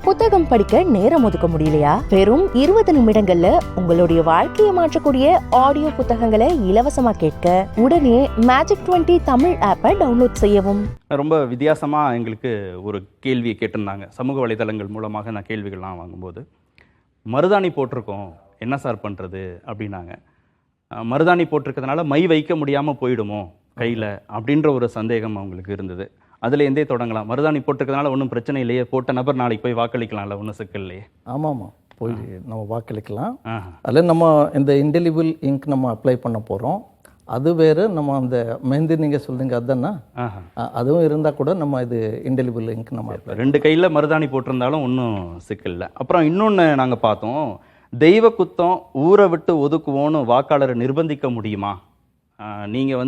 புத்தகம் படிக்க நேரம் ஒதுக்க முடியலையா? வெறும் 20 நிமிடங்கள்ல உங்களுடைய வாழ்க்கையை மாற்றக்கூடிய ஆடியோ புத்தகங்களை இலவசமா கேட்க உடனே மேஜிக் 20 தமிழ் ஆப்பை டவுன்லோட் செய்யவும். ரொம்ப வித்தியாசமாக எங்களுக்கு ஒரு கேள்வியை கேட்டிருந்தாங்க. சமூக வலைதளங்கள் மூலமாக நான் கேள்விகள்லாம் வாங்கும்போது, மருதாணி போட்டிருக்கோம், என்ன சார் பண்ணுறது அப்படின்னாங்க. மருதாணி போட்டிருக்கிறதுனால மை வைக்க முடியாமல் போயிடுமோ கையில் அப்படின்ற ஒரு சந்தேகம் அவங்களுக்கு இருந்தது. அதில் எந்தே தொடங்கலாம். மருதாணி போட்டிருக்கிறதுனால ஒன்றும் பிரச்சனை இல்லையே, போட்ட நபர் நாளைக்கு போய் வாக்களிக்கலாம்ல, ஒன்றும் சிக்கல் இல்லையே? ஆமாம், போய் நம்ம வாக்களிக்கலாம். அதில் நம்ம இந்த இன்டெலிபிள் இங்க் நம்ம அப்ளை பண்ண போகிறோம். அது வேறு, நம்ம அந்த மெஹந்தி நீங்கள் சொல்லுங்க அதுதானா, அதுவும் இருந்தால் கூட நம்ம இது இன்டெலிபிள் இங்க் நம்ம ரெண்டு கையில் மருதாணி போட்டிருந்தாலும் ஒன்றும் சிக்கல் இல்லை. அப்புறம் இன்னொன்று நாங்கள் பார்த்தோம், தெய்வ குத்தம் ஊரை விட்டு ஒதுக்குவோன்னு வாக்காளரை நிர்பந்திக்க முடியுமா? நீங்கள்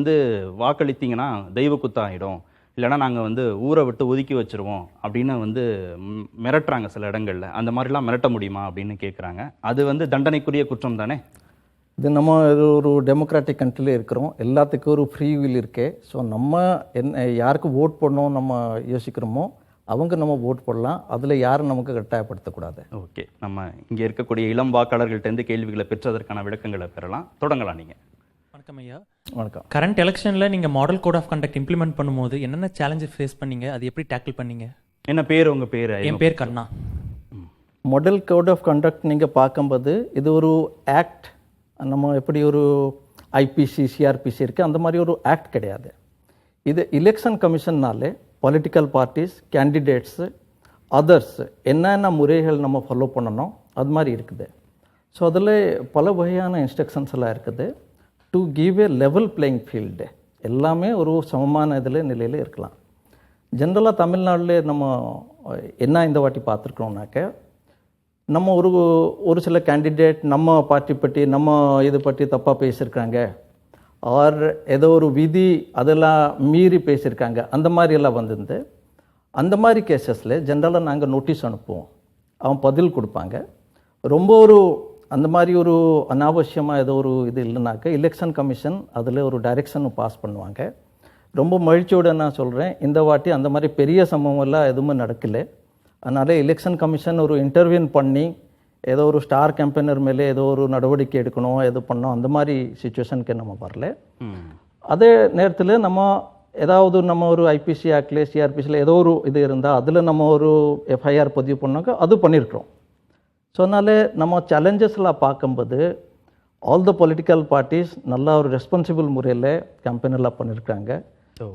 வாக்களித்தீங்கன்னா தெய்வ குத்தம் ஆகிடும், இல்லைனா நாங்கள் ஊரை விட்டு ஒதுக்கி வச்சுருவோம் அப்படின்னு மிரட்டுறாங்க சில இடங்களில். அந்த மாதிரிலாம் மிரட்ட முடியுமா அப்படின்னு கேட்குறாங்க. அது தண்டனைக்குரிய குற்றம் தானே? இது நம்ம ஒரு டெமோக்ராட்டிக் கண்ட்ரியில் இருக்கிறோம், எல்லாத்துக்கும் ஒரு ஃப்ரீ வில் இருக்கே. ஸோ நம்ம யாருக்கு ஓட் பண்ணணும் நம்ம யோசிக்கிறோமோ அவங்க நம்ம ஓட் போடலாம். அதில் யாரும் நமக்கு கட்டாயப்படுத்தக்கூடாது. ஓகே, நம்ம இங்கே இருக்கக்கூடிய இளம் வாக்காளர்கள்ட்டேருந்து கேள்விகளை பெற்றதற்கான விளக்கங்களை பெறலாம். தொடங்கலாம் நீங்கள். வணக்கம் ஐயா. வணக்கம். கரண்ட் எலெக்ஷனில் நீங்கள் model code of conduct implement பண்ணும்போது என்னென்ன சேலஞ்சஸ் ஃபேஸ் பண்ணீங்க, அது எப்படி டேக்கிள் பண்ணீங்க? என்ன பேர் உங்கள் பேர்? என் பேர் கண்ணா. மாடல் கோட் ஆஃப் கண்டக்ட் நீங்கள் பார்க்கும்போது இது ஒரு ஆக்ட். நம்ம எப்படி ஒரு ஐபிசி சிஆர்பிசி இருக்குது அந்த மாதிரி ஒரு ஆக்ட் கிடையாது. இது எலெக்ஷன் கமிஷன்னாலே பொலிட்டிக்கல் பார்ட்டிஸ், கேண்டிடேட்ஸு, அதர்ஸ் என்னென்ன முறைகள் நம்ம ஃபாலோ பண்ணணும் அது மாதிரி இருக்குது. ஸோ அதில் பல வகையான இன்ஸ்ட்ரக்ஷன்ஸ் எல்லாம் இருக்குது. To give A level playing field, எல்லாமே ஒரு சமமான நிலையில் இருக்கலாம். ஜென்ரலாக தமிழ்நாட்டில் நம்ம என்ன இந்த வாட்டி பார்த்துருக்கோம்னாக்க, நம்ம ஒரு சில கேண்டிடேட் நம்ம பார்ட்டி பற்றி நம்ம இது பற்றி தப்பாக பேசியிருக்காங்க, ஆர் ஏதோ ஒரு விதி அதெல்லாம் மீறி பேசியிருக்காங்க, அந்த மாதிரி எல்லாம் வந்திருந்து அந்த மாதிரி கேசஸில் ஜென்ரலாக நாங்கள் நோட்டீஸ் அனுப்புவோம். அவன் பதில் கொடுப்பாங்க. ரொம்ப ஒரு அந்த மாதிரி ஒரு அனாவசியமாக ஏதோ ஒரு இது இல்லைனாக்க எலெக்ஷன் கமிஷன் அதில் ஒரு டைரெக்ஷன் பாஸ் பண்ணுவாங்க. ரொம்ப மகிழ்ச்சியோடு நான் சொல்கிறேன், இந்த வாட்டி அந்த மாதிரி பெரிய சம்பவமெல்லாம் எதுவுமே நடக்கலை. அதனால் எலெக்ஷன் கமிஷன் ஒரு இன்டர்வியூன் பண்ணி ஏதோ ஒரு ஸ்டார் கேம்பெயினர் மேலே ஏதோ ஒரு நடவடிக்கை எடுக்கணும், எது பண்ணோம், அந்த மாதிரி சுச்சுவேஷனுக்கு நம்ம வரல. அதே நேரத்தில் நம்ம ஏதாவது நம்ம ஒரு ஐபிசி ஆக்டில் சிஆர்பிசியில் ஏதோ ஒரு இது இருந்தால் அதில் நம்ம ஒரு எஃப்ஐஆர் பதிவு பண்ணாக்க அது பண்ணியிருக்கிறோம். ஸோ அதனால் நம்ம சேலஞ்சஸ்லாம் பார்க்கும்போது ஆல் த பொலிட்டிக்கல் பார்ட்டிஸ் நல்லா ஒரு ரெஸ்பான்சிபிள் முறையில் கேம்பெயினெல்லாம் பண்ணியிருக்காங்க.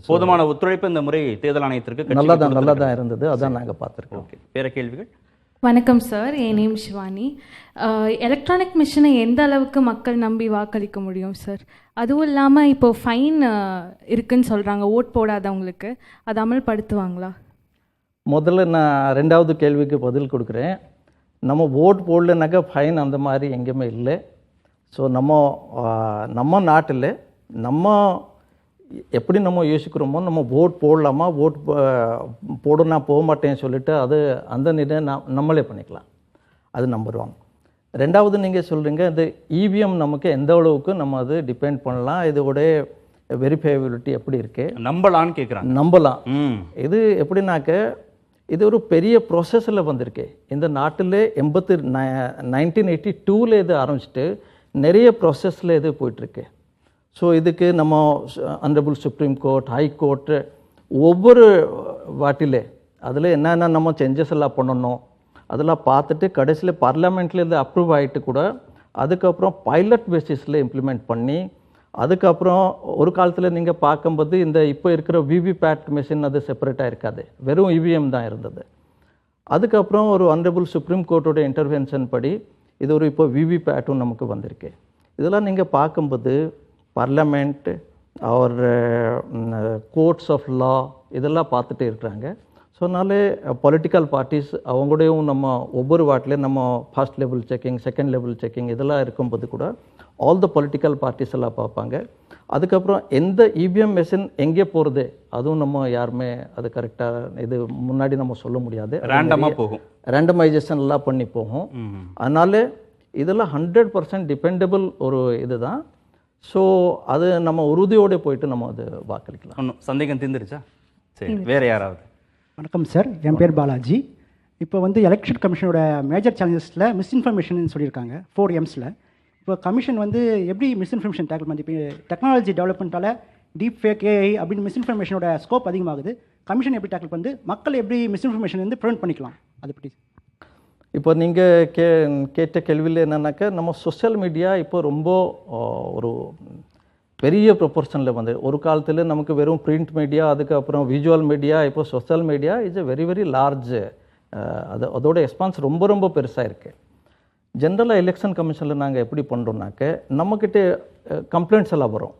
போதுமான ஒத்துழைப்பு இந்த முறை தேர்தல் ஆணையத்திற்கு நல்லா தான் இருந்தது. அதான் நாங்கள் பார்த்துருக்கோம். ஓகே, வேறு கேள்விகள்? வணக்கம் சார், என் நேம் சிவானி. எலக்ட்ரானிக் மிஷினை எந்த அளவுக்கு மக்கள் நம்பி வாக்களிக்க முடியும் சார்? அதுவும் இல்லாமல் இப்போது ஃபைன் இருக்குன்னு சொல்கிறாங்க ஓட் போடாதவங்களுக்கு, அதை அமல்படுத்துவாங்களா? முதல்ல நான் ரெண்டாவது கேள்விக்கு பதில் கொடுக்குறேன். நம்ம ஓட் போடலனாக்கா ஃபைன் அந்த மாதிரி எங்கேயுமே இல்லை. ஸோ நம்ம நாட்டில் நம்ம எப்படி நம்ம யோசிக்கிறோமோ, நம்ம ஓட் போடலாமா, ஓட் போட நான் போக மாட்டேன்னு சொல்லிட்டு அது அந்த நிர்ணயம் நம்மளே பண்ணிக்கலாம். அது நம்பர் 1. ரெண்டாவது நீங்கள் சொல்கிறீங்க இந்த இவிஎம் நமக்கு எந்த அளவுக்கு நம்ம அது டிபெண்ட் பண்ணலாம், இதோட வெரிஃபைபிலிட்டி எப்படி இருக்குது, நம்பலான்னு கேட்குறாங்க. நம்பலாம். இது எப்படின்னாக்க இது ஒரு பெரிய ப்ராசஸில் வந்திருக்கு. இந்த நாட்டில் 1982 இது ஆரம்பிச்சுட்டு நிறைய ப்ராசஸில் இது போயிட்டுருக்கு. ஸோ இதுக்கு நம்ம honourable supreme court, high court ஒவ்வொரு வாட்டிலே அதில் என்னென்ன நம்ம சேஞ்சஸ் எல்லாம் பண்ணணும் அதெல்லாம் பார்த்துட்டு கடைசியில் பார்லிமெண்ட்டில் இது அப்ரூவ் ஆகிட்டு கூட அதுக்கப்புறம் பைலட் பேசிஸில் இம்ப்ளிமெண்ட் பண்ணி அதுக்கப்புறம் ஒரு காலத்தில் நீங்கள் பார்க்கும்போது இந்த இப்போ இருக்கிற விவிபேட் மிஷின் அது செப்பரேட்டாக இருக்காது, வெறும் இவிஎம் தான் இருந்தது. அதுக்கப்புறம் ஒரு ஆனரபிள் சுப்ரீம் கோர்ட்டோட இன்டர்வென்ஷன் படி இது ஒரு இப்போ விவிபேட்டும் நமக்கு வந்திருக்கு. இதெல்லாம் நீங்கள் பார்க்கும்போது பார்லமெண்ட் அவர் கோர்ட்ஸ் ஆஃப் லா இதெல்லாம் பார்த்துட்டு இருக்கிறாங்க. ஸோ அதனால பொலிட்டிக்கல் பார்ட்டிஸ் அவங்களோடையும் நம்ம ஒவ்வொரு வாட்டிலையும் நம்ம first level checking, second level checking இதெல்லாம் இருக்கும்போது கூட ஆல் த பொலிட்டிக்கல் பார்ட்டிஸ் எல்லாம் பார்ப்பாங்க. அதுக்கப்புறம் எந்த இவிஎம் மெஷின் எங்கே போகிறது அதுவும் நம்ம யாருமே அது கரெக்டாக இது முன்னாடி நம்ம சொல்ல முடியாது. ரேண்டமாக போகும், ரேண்டமைசேஷன் எல்லாம் பண்ணி போகும். அதனால இதெல்லாம் 100% டிபெண்டபிள் ஒரு இது தான். ஸோ அது நம்ம உறுதியோடு போயிட்டு நம்ம அது வாக்களிக்கலாம். ஒன்றும் சந்தேகம் தீர்ந்துருச்சா? சரி, வேறு யாராவது? வணக்கம் சார், என் பேர் பாலாஜி. இப்போ வந்து எலெக்ஷன் கமிஷனோட மேஜர் சேலஞ்சஸில் மிஸ்இன்ஃபர்மேஷன் சொல்லியிருக்காங்க 4 Msல. இப்போ கமிஷன் வந்து எப்படி மிஸ்இன்ஃபர்மேஷன் டேக்கிள் பண்ணி இப்போ டெக்னாலஜி டெவலப்மெண்ட்டால் டீப் ஃபேக் ஏஐ அப்படின்னு மிஸ்இன்ஃபர்மேஷனோட ஸ்கோப் அதிகமாகுது. கமிஷன் எப்படி டேக்கிள் பண்ணி மக்கள் எப்படி மிஸ்இன்ஃபர்மேஷன் வந்து ப்ரிவென்ட் பண்ணிக்கலாம் அதை பற்றி? இப்போ நீங்கள் கேட்ட கேள்வியில் என்னன்னாக்கா நம்ம சோஷியல் மீடியா இப்போ ரொம்ப ஒரு பெரிய ப்ரொப்போர்ஷனில் வந்து ஒரு காலத்தில் நமக்கு வெறும் பிரிண்ட் மீடியா, அதுக்கப்புறம் விஜுவல் மீடியா, இப்போ social media is a very very large. அதோட ரெஸ்பான்ஸ் ரொம்ப ரொம்ப பெருசாக இருக்குது. ஜென்ரலாக எலெக்ஷன் கமிஷனில் நாங்கள் எப்படி பண்ணுறோம்னாக்க நம்மக்கிட்ட கம்ப்ளைண்ட்ஸ் எல்லாம் வரும்.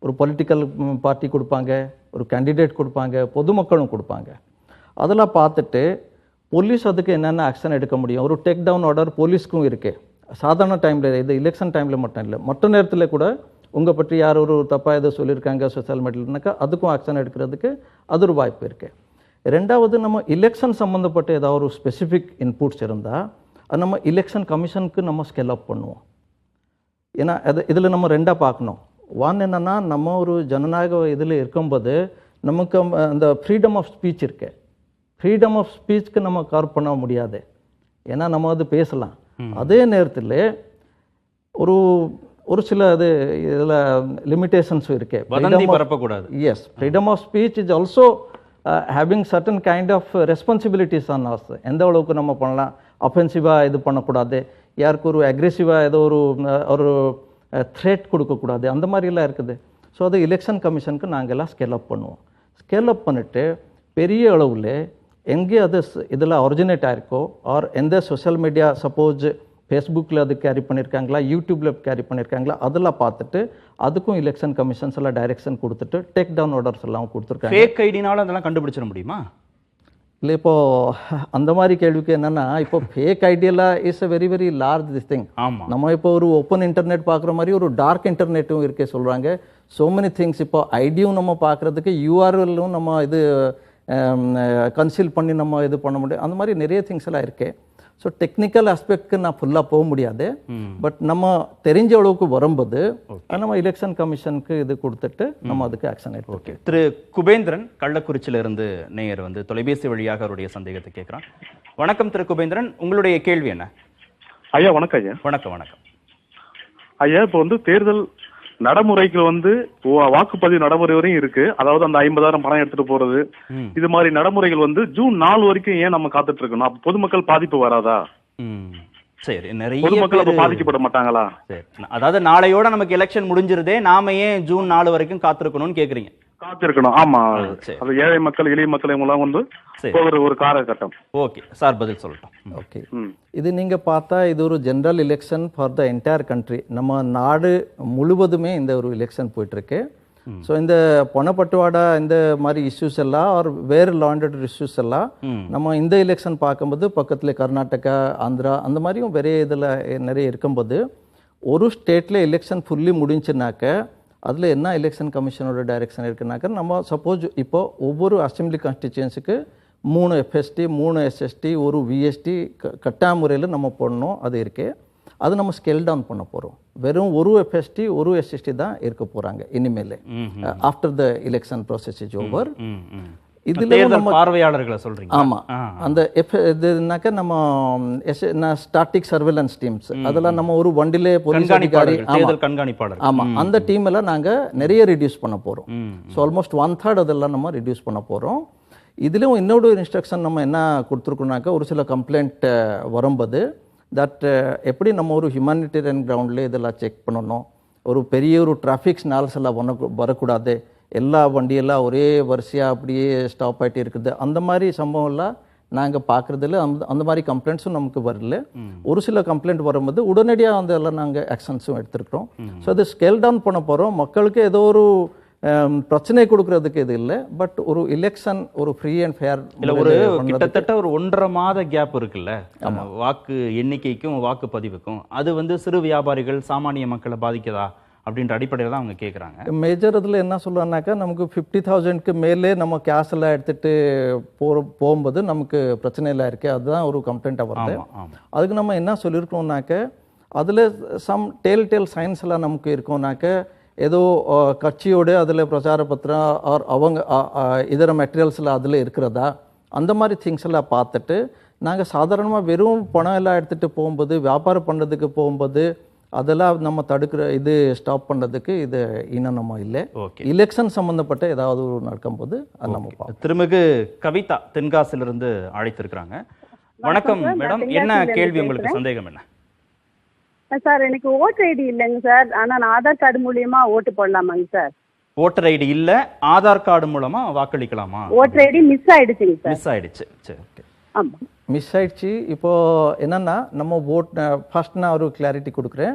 ஒரு பொலிட்டிக்கல் பார்ட்டி கொடுப்பாங்க, ஒரு கேண்டிடேட் கொடுப்பாங்க, பொதுமக்களும் கொடுப்பாங்க. அதெல்லாம் பார்த்துட்டு போலீஸ் அதுக்கு என்னென்ன ஆக்ஷன் எடுக்க முடியும், ஒரு டேக் டவுன் ஆர்டர் போலீஸ்க்கும் இருக்குது. சாதாரண டைமில், இது எலெக்ஷன் டைமில் மட்டும் இல்லை, மற்ற நேரத்தில் கூட உங்கள் பற்றி யார் ஒரு தப்பாக எதோ சொல்லியிருக்காங்க சோஷியல் மீடியானாக்கா அதுக்கும் ஆக்ஷன் எடுக்கிறதுக்கு அது ஒரு வாய்ப்பு இருக்குது. ரெண்டாவது, நம்ம எலெக்ஷன் சம்மந்தப்பட்ட ஏதாவது ஒரு ஸ்பெசிஃபிக் இன்புட்ஸ் இருந்தால் அது நம்ம எலெக்ஷன் கமிஷனுக்கு நம்ம ஸ்கேல் அப் பண்ணுவோம். ஏன்னா இதில் நம்ம ரெண்டாக பார்க்கணும். ஒன் என்னென்னா, நம்ம ஒரு ஜனநாயக இதில் இருக்கும்போது நமக்கு அந்த ஃப்ரீடம் ஆஃப் ஸ்பீச் இருக்கு. ஃப்ரீடம் ஆஃப் ஸ்பீச்சுக்கு நம்ம கவர் பண்ண முடியாது, ஏன்னா நம்ம அது பேசலாம். அதே நேரத்தில் ஒரு சில இதில் லிமிட்டேஷன்ஸும் இருக்கு. Yes, freedom of speech is also having certain kind of responsibilities on us. எந்த அளவுக்கு நம்ம பண்ணலாம், அஃபென்சிவாக இது பண்ணக்கூடாது, யாருக்கு ஒரு அக்ரெசிவாக ஏதோ ஒரு த்ரெட் கொடுக்கக்கூடாது, அந்த மாதிரிலாம் இருக்குது. ஸோ அது எலெக்ஷன் கமிஷனுக்கு நாங்கள் எல்லாம் ஸ்கேல் அப் பண்ணுவோம். ஸ்கேல் அப் பண்ணிவிட்டு பெரிய அளவில் எங்கே அது இதில் ஒரிஜினேட் ஆகிருக்கோ, ஆர் எந்த சோஷியல் மீடியா, சப்போஸ் ஃபேஸ்புக்கில் அது கேரி பண்ணியிருக்காங்களா, யூடியூப்பில் கேரி பண்ணியிருக்காங்களா, அதெல்லாம் பார்த்துட்டு அதுக்கும் எலெக்ஷன் கமிஷன்ஸ் எல்லாம் டைரெக்ஷன் கொடுத்துட்டு டேக் டவுன் ஆர்டர்ஸ் எல்லாம் கொடுத்துருக்காங்க. ஃபேக் ஐடினால அதெல்லாம் கண்டுபிடிச்சிட முடியுமா? இல்லை, இப்போது அந்த மாதிரி கேள்விக்கு என்னென்னா, இப்போ ஃபேக் ஐடியெல்லாம் is a very very large this thing. ஆமாம், நம்ம இப்போ ஒரு ஓப்பன் இன்டர்நெட் பார்க்குற மாதிரி ஒரு டார்க் இன்டர்நெட்டும் இருக்கே சொல்கிறாங்க. So many things. இப்போ ஐடியும் நம்ம பார்க்குறதுக்கு யூஆர்எல்லும் நம்ம இது கன்சீல் பண்ணி நம்ம இது பண்ண முடியும். அந்த மாதிரி நிறைய திங்ஸ் எல்லாம் இருக்குது. ஸோ டெக்னிக்கல் ஆஸ்பெக்ட்க்கு நான் ஃபுல்லாக போக முடியாது. பட் நம்ம தெரிஞ்ச அளவுக்கு வரும்போது நம்ம எலெக்ஷன் கமிஷனுக்கு இது கொடுத்துட்டு நம்ம அதுக்கு ஆக்ஷன் எடுப்போம். ஓகே. திரு குபேந்திரன் கள்ளக்குறிச்சியிலிருந்து நேயர் வந்து தொலைபேசி வழியாக அவருடைய சந்தேகத்தை கேட்குறான். வணக்கம் திரு குபேந்திரன், உங்களுடைய கேள்வி என்ன? ஐயா வணக்கம். ஐயா வணக்கம். வணக்கம் ஐயா. இப்போ வந்து தேர்தல் நடைமுறைக்கு வந்து வாக்குப்பதிவு நடைமுறை வரையும் இருக்கு. அதாவது அந்த 50,000 பணம் எடுத்துட்டு போறது, இது மாதிரி நடைமுறைகள் வந்து ஜூன் 4 வரைக்கும் ஏன் நம்ம காத்துட்டு இருக்கணும்? அப்ப பொதுமக்கள் பாதிப்பு வராதா? சரி, நிறைய பொதுமக்கள் அப்ப பாதிக்கப்பட மாட்டாங்களா? சரி, அதாவது நாளையோட நமக்கு எலெக்ஷன் முடிஞ்சிருதே, நாம ஏன் ஜூன் 4 வரைக்கும் காத்திருக்கணும்னு கேக்குறீங்க? காத்திருக்கணும். ஆமா, அது ஏழை மக்கள், எளிய மக்கள் இவங்கெல்லாம் வந்து ஒரு காலகட்டம். ஓகே சார், பதில் சொல்லட்டும். ஓகே, இது நீங்கள் பார்த்தா இது ஒரு general election for the entire country. நம்ம நாடு முழுவதுமே இந்த ஒரு எலெக்ஷன் போயிட்டுருக்கு. ஸோ இந்த பணப்பட்டுவாடா இந்த மாதிரி இஷ்யூஸ் எல்லாம், ஒரு வேறு லாண்டட் இஷ்யூஸ் எல்லாம் நம்ம இந்த எலெக்ஷன் பார்க்கும்போது பக்கத்தில் கர்நாடகா, ஆந்திரா அந்த மாதிரியும் வேற இதில் நிறைய இருக்கும்போது, ஒரு ஸ்டேட்டில் எலெக்ஷன் ஃபுல்லி முடிஞ்சுனாக்க அதில் என்ன எலெக்ஷன் கமிஷனோட டைரெக்ஷன் இருக்குனாக்கா, நம்ம சப்போஸ் இப்போ ஒவ்வொரு அசம்பிளி கான்ஸ்டிடியூன்ஸுக்கு 3 FST 3 SST ஒரு VST கட்டாய முறையில் நம்ம போடணும். அது இருக்குது. அது நம்ம ஸ்கேல் டவுன் பண்ண போகிறோம். வெறும் ஒரு FST ஒரு SST தான் இருக்க போகிறாங்க இனிமேல், after the election process is over. இதில் நம்ம பார்வையாளர்களை சொல்கிறீங்க? ஆமாம், அந்த இதுனாக்க நம்ம ஸ்டாட்டிக் சர்வேலன்ஸ் டீம்ஸ், அதெல்லாம் நம்ம ஒரு வண்டிலே போலீஸ் அதிகாரி, கண்காணிப்பாளர், ஆமாம், அந்த டீம் எல்லாம் நாங்கள் நிறைய ரிடியூஸ் பண்ண போகிறோம். ஸோ ஆல்மோஸ்ட் 1/3 அதெல்லாம் நம்ம ரிடியூஸ் பண்ண போகிறோம். இதுலேயும் இன்னொரு இன்ஸ்ட்ரக்ஷன் நம்ம என்ன கொடுத்துருக்கோம்னாக்கா, ஒரு சில கம்ப்ளைண்ட் வரும்போது தட் எப்படி நம்ம ஒரு ஹியூமானிட்டேரியன் கிரவுண்டில் இதெல்லாம் செக் பண்ணணும், ஒரு பெரிய ஒரு டிராஃபிக் சிக்னல்ஸ் எல்லாம் வரக்கூடாது, எல்லா வண்டியெல்லாம் ஒரே வரிசையாக அப்படியே ஸ்டாப் ஆகிட்டு இருக்குது, அந்த மாதிரி சம்பவம்லாம் நாங்கள் பார்க்குறதில்ல. அந்த மாதிரி கம்ப்ளைண்ட்ஸும் நமக்கு வரல. ஒரு சில கம்ப்ளைண்ட் வரும்போது உடனடியாக அதெல்லாம் நாங்கள் ஆக்ஷன்ஸும் எடுத்துருக்கிறோம். ஸோ அது ஸ்கேல் டவுன் பண்ண போகிறோம். மக்களுக்கு ஏதோ ஒரு பிரச்சனை கொடுக்கறதுக்கு இது இல்லை, பட் ஒரு எலெக்ஷன் ஒரு ஃப்ரீ அண்ட் ஃபேர். இல்லை, ஒரு கிட்டத்தட்ட ஒரு 1.5 மாத கேப் இருக்குல்ல வாக்கு எண்ணிக்கைக்கும் வாக்குப்பதிவுக்கும். அது வந்து சிறு வியாபாரிகள், சாமானிய மக்களை பாதிக்கதா அப்படின்ற அடிப்படையில் தான் அவங்க கேட்குறாங்க. மேஜர் இதில் என்ன சொல்லுவாங்கனாக்கா, நமக்கு 50,000க்கு மேலே நம்ம கேஷ் எல்லாம் எடுத்துகிட்டு போகும்போது நமக்கு பிரச்சனையெல்லாம் இருக்குது. அதுதான் ஒரு கம்ப்ளைண்ட்டாக வருது. அதுக்கு நம்ம என்ன சொல்லியிருக்கோம்னாக்க, அதில் சம் டேல் சயின்ஸ் எல்லாம் நமக்கு இருக்கோம்னாக்க, ஏதோ கட்சியோடு அதில் பிரச்சார பத்திரம் அவங்க இதர மெட்டீரியல்ஸில் அதில் இருக்கிறதா, அந்த மாதிரி திங்ஸ் எல்லாம் பார்த்துட்டு நாங்கள் சாதாரணமாக வெறும் பணம் எல்லாம் எடுத்துகிட்டு போகும்போது வியாபாரம் பண்ணுறதுக்கு போகும்போது அதெல்லாம் நம்ம தடுக்கிற இது ஸ்டாப் பண்ணுறதுக்கு இது இன்னும் நம்ம இல்லை. ஓகே. எலெக்ஷன் சம்மந்தப்பட்ட ஏதாவது ஒரு நடக்கும்போது அது நம்ம பார்ப்போம். திருமிகு கவிதா தென்காசிலிருந்து அழைத்திருக்கிறாங்க. வணக்கம் மேடம், என்ன கேள்வி உங்களுக்கு, சந்தேகம் என்ன? சார் எனக்கு ஓட்டர் ஐடி இல்லைங்க சார், ஆனால் நான் ஆதார் கார்டு மூலியமா ஓட்டு போடலாமாங்க சார்? ஓட்டர் ஐடி இல்ல, ஆதார் கார்டு மூலமா வாக்களிக்கலாமா? ஓட்டர் ஐடி மிஸ் ஆயிடுச்சுங்க சார். மிஸ் ஆயிடுச்சு. சரி, ஓகே. ஆமாம், மிஸ் ஆயிடுச்சு. இப்போது என்னென்னா நம்ம ஃபர்ஸ்ட் நான் ஒரு கிளாரிட்டி கொடுக்குறேன்.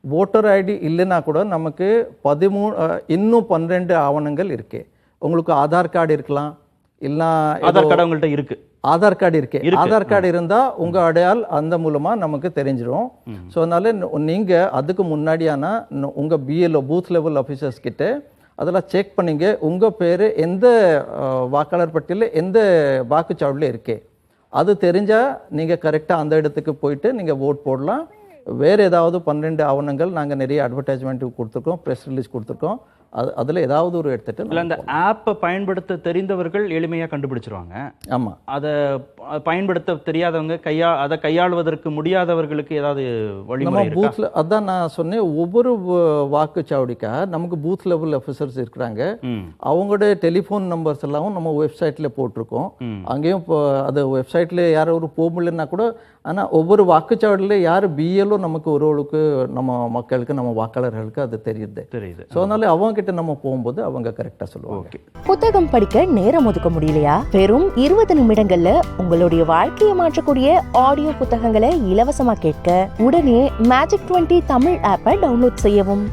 ஓட்டர் ஐடி இல்லைன்னா கூட நமக்கு 12 ஆவணங்கள் இருக்கு. உங்களுக்கு ஆதார் கார்டு இருக்கலாம், இல்லை ஆதார் கார்டு உங்கள்கிட்ட இருக்கு. ஆதார் கார்டு இருக்கு. ஆதார் கார்டு இருந்தால் உங்கள் அடையாள் அந்த மூலமாக நமக்கு தெரிஞ்சிடும். ஸோ அதனால நீங்கள் அதுக்கு முன்னாடியான உங்கள் பிஎல்ஓ பூத் லெவல் ஆஃபீஸர்ஸ் கிட்ட அதெல்லாம் செக் பண்ணிங்க. உங்கள் பேர் எந்த வாக்காளர் பட்டியலில் எந்த வாக்குச்சாவடியில் இருக்கு அது தெரிஞ்சால் நீங்கள் கரெக்டாக அந்த இடத்துக்கு போயிட்டு நீங்கள் ஓட் போடலாம். வேறு ஏதாவது 12 ஆவணங்கள் நாங்கள் நிறைய அட்வர்டைஸ்மெண்ட் கொடுத்துருக்கோம், ப்ரெஸ் ரிலீஸ் கொடுத்துருக்கோம். அதில் ஏதாவது ஒரு எடுத்துட்டு அந்த ஆப்பை பயன்படுத்த தெரிந்தவர்கள் எளிமையாக கண்டுபிடிச்சிருவாங்க. ஆமாம். அதை பயன்படுத்த தெரியாதவங்க அதை கையாளுவதற்கு முடியாதவர்களுக்கு ஏதாவது வழிமுறை இருக்கா? பூத்தில் அதான் நான் சொன்னேன், ஒவ்வொரு வாக்குச்சாவடிக்காக நமக்கு பூத் லெவல் ஆஃபீஸர்ஸ் இருக்கிறாங்க. அவங்களோட டெலிஃபோன் நம்பர்ஸ் எல்லாம் நம்ம வெப்சைட்டில் போட்டிருக்கோம். அங்கேயும் இப்போ அது வெப்சைட்டில் யாரும் போக முடியலன்னா கூட, ஆனால் ஒவ்வொரு வாக்குச்சாவடியில் யார் பிஎல்ஓ நமக்கு ஒருவருக்கு நம்ம மக்களுக்கு நம்ம வாக்காளர்களுக்கு அது தெரியுது. ஸோ அதனால அவங்க கிட்ட நம்ம போகும்போது அவங்க கரெக்டாக சொல்லுவாங்க. புத்தகம் படிக்க நேரம் ஒதுக்க முடியலையா? வெறும் 20 நிமிடங்கள்ல உங்களுடைய வாழ்க்கையை மாற்றக்கூடிய ஆடியோ புத்தகங்களை இலவசமா கேட்க உடனே Magic 20 தமிழ் ஆப்பை டவுன்லோட் செய்யவும்.